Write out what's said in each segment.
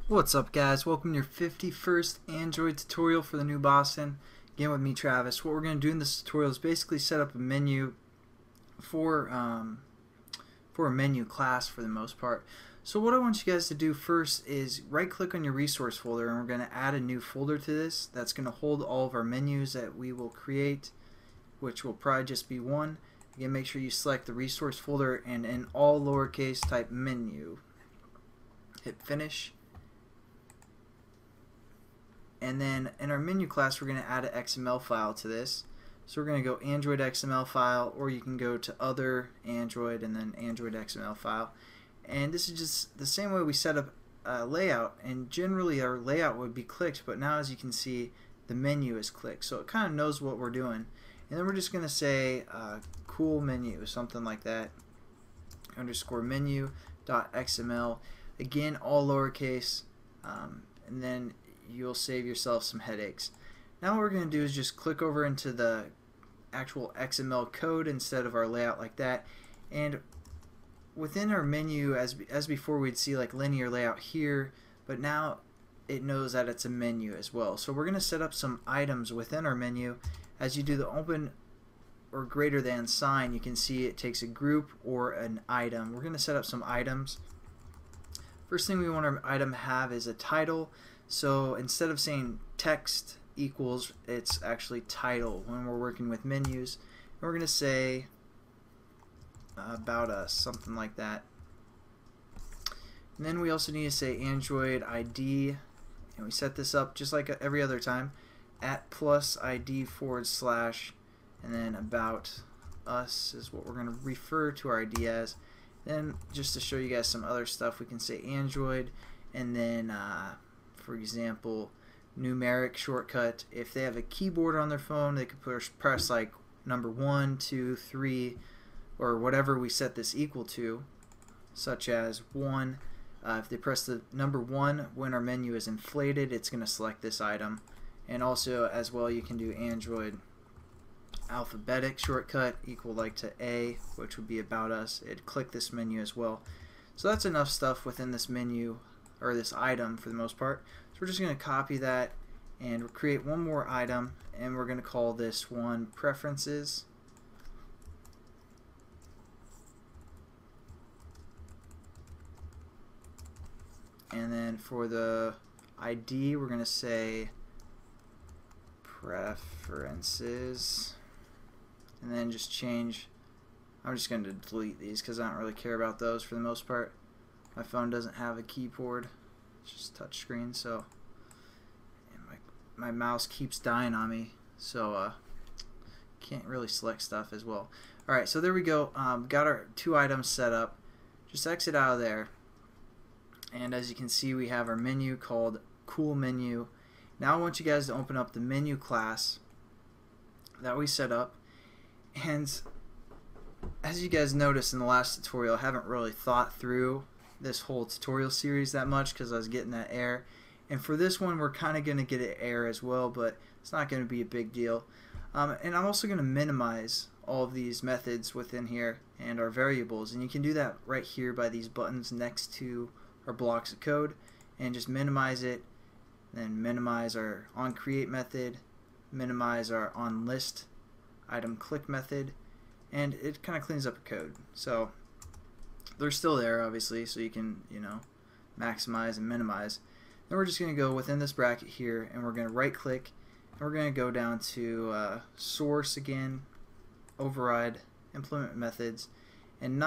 What's up, guys? Welcome to your 51st Android tutorial for the new Boston. Again with me, Travis. What we're going to do in this tutorial is basically set up a menu for a menu class for the most part. So what I want you guys to do first is right click on your resource folder, and we're going to add a new folder to this that's going to hold all of our menus that we will create, which will probably just be one. Again, make sure you select the resource folder and in all lowercase type menu. Hit finish. And then in our menu class, we're going to add an XML file to this. So we're going to go Android XML file, or you can go to other Android and then Android XML file. And this is just the same way we set up a layout. And generally our layout would be clicked, but now as you can see, the menu is clicked. So it kind of knows what we're doing. And then we're just going to say cool menu, something like that. Underscore menu.xml. Again, all lowercase. And then you'll save yourself some headaches. Now what we're going to do is just click over into the actual XML code instead of our layout like that, and within our menu, as before, we'd see like linear layout here, but now it knows that it's a menu as well. So we're going to set up some items within our menu. As you do the open or greater than sign, you can see it takes a group or an item. We're going to set up some items. First thing we want our item to have is a title. So instead of saying text equals, it's actually title when we're working with menus. And we're going to say about us, something like that. And then we also need to say Android ID, and we set this up just like every other time, at plus ID / and then about us is what we're going to refer to our ID as. Then just to show you guys some other stuff, we can say Android, and then for example, numeric shortcut. If they have a keyboard on their phone, they could press like number 1, 2, 3, or whatever we set this equal to, such as 1. If they press the number 1 when our menu is inflated, it's going to select this item. And also, as well, you can do Android alphabetic shortcut equal like to A, which would be about us. It'd click this menu as well. So that's enough stuff within this menu, or this item for the most part. So we're just going to copy that and create one more item, and we're going to call this one preferences. And then for the ID, we're going to say preferences, and then just change. I'm just going to delete these because I don't really care about those for the most part. My phone doesn't have a keyboard, it's just touch screen, so my mouse keeps dying on me, so can't really select stuff as well. Alright, so there we go. Got our 2 items set up. Just exit out of there, and as you can see, we have our menu called cool menu. Now I want you guys to open up the menu class that we set up, and as you guys noticed in the last tutorial, I haven't really thought through this whole tutorial series that much because I was getting that error, and for this one we're kind of going to get an error as well, but it's not going to be a big deal. And I'm also going to minimize all of these methods within here and our variables, and you can do that right here by these buttons next to our blocks of code, and just minimize it, then minimize our onCreate method, minimize our onList item click method, and it kind of cleans up the code. So they're still there, obviously, so you can, maximize and minimize. Then we're just going to go within this bracket here, and we're going to right click, and we're going to go down to source again, override implement methods, and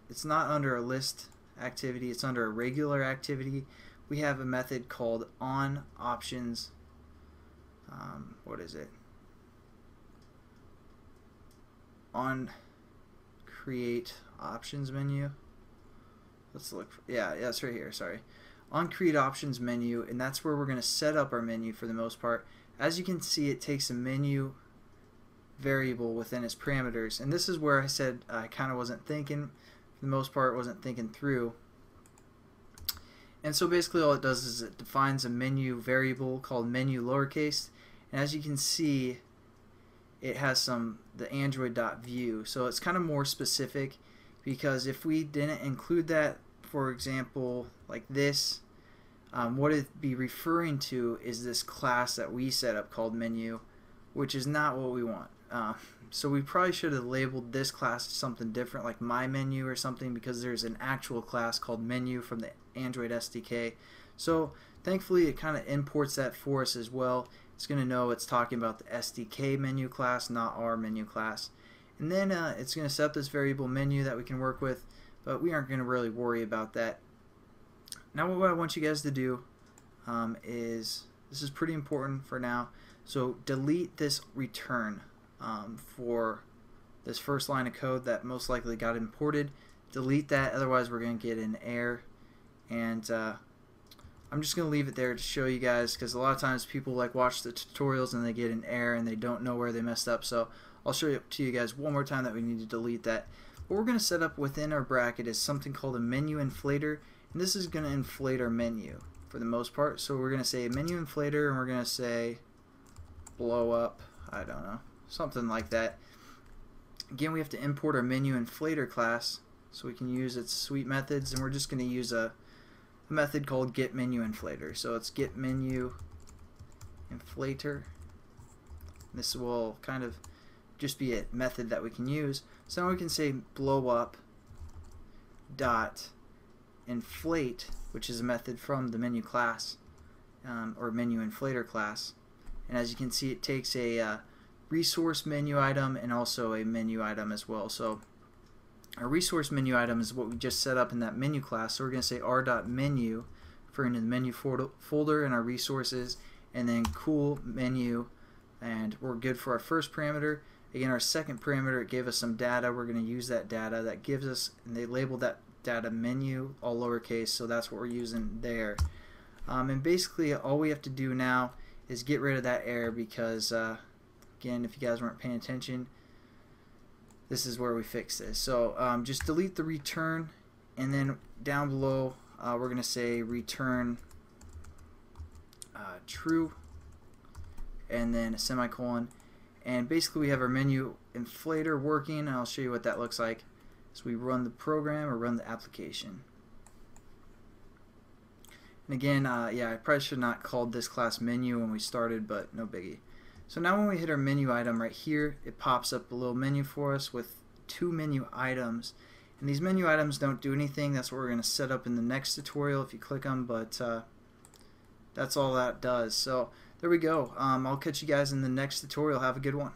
it's not under a list activity, it's under a regular activity. We have a method called on options. What is it? On create options menu. Let's look for, yeah, it's right here, sorry. On create options menu, and that's where we're going to set up our menu for the most part. As you can see, it takes a menu variable within its parameters, and this is where I said I kind of wasn't thinking, for the most part wasn't thinking through. And so basically all it does is it defines a menu variable called menu lowercase, and as you can see, it has the Android.view, so it's kind of more specific, because if we didn't include that, for example, like this, what it'd be referring to is this class that we set up called menu, which is not what we want. So we probably should have labeled this class something different, like my menu or something, because there's an actual class called menu from the Android SDK. So thankfully it kind of imports that for us as well. It's going to know it's talking about the SDK menu class, not our menu class. And then it's going to set up this variable menu that we can work with, but we aren't going to really worry about that. Now what I want you guys to do is, this is pretty important for now, so delete this return for this first line of code that most likely got imported. Delete that, otherwise we're going to get an error. And I'm just going to leave it there to show you guys, because a lot of times people like watch the tutorials and they get an error and they don't know where they messed up. So I'll show it to you guys one more time that we need to delete that. What we're going to set up within our bracket is something called a MenuInflater, and this is going to inflate our menu for the most part. So we're going to say MenuInflater, and we're going to say blow up, I don't know, something like that. Again, we have to import our MenuInflater class so we can use its sweet methods, and we're just going to use a method called getMenuInflater. So it's getMenuInflater. This will kind of just be a method that we can use. So now we can say blow up dot inflate, which is a method from the menu class or MenuInflater class. And as you can see, it takes a resource menu item and also a menu item as well. So our resource menu item is what we just set up in that menu class. So we're going to say r.menu, referring to the menu folder and our resources, and then cool menu, and we're good for our first parameter. Again, our second parameter, it gave us some data. We're going to use that data. That gives us, and they labeled that data menu, all lowercase, so that's what we're using there. And basically all we have to do now is get rid of that error, because again, if you guys weren't paying attention, this is where we fix this. So just delete the return, and then down below we're going to say return true, and then a semicolon. And basically we have our MenuInflater working, and I'll show you what that looks like. So we run the program or run the application. And again, yeah, I probably should not called this class menu when we started, but no biggie. So now when we hit our menu item right here, it pops up a little menu for us with 2 menu items. And these menu items don't do anything. That's what we're going to set up in the next tutorial if you click them, but that's all that does. So there we go. I'll catch you guys in the next tutorial. Have a good one.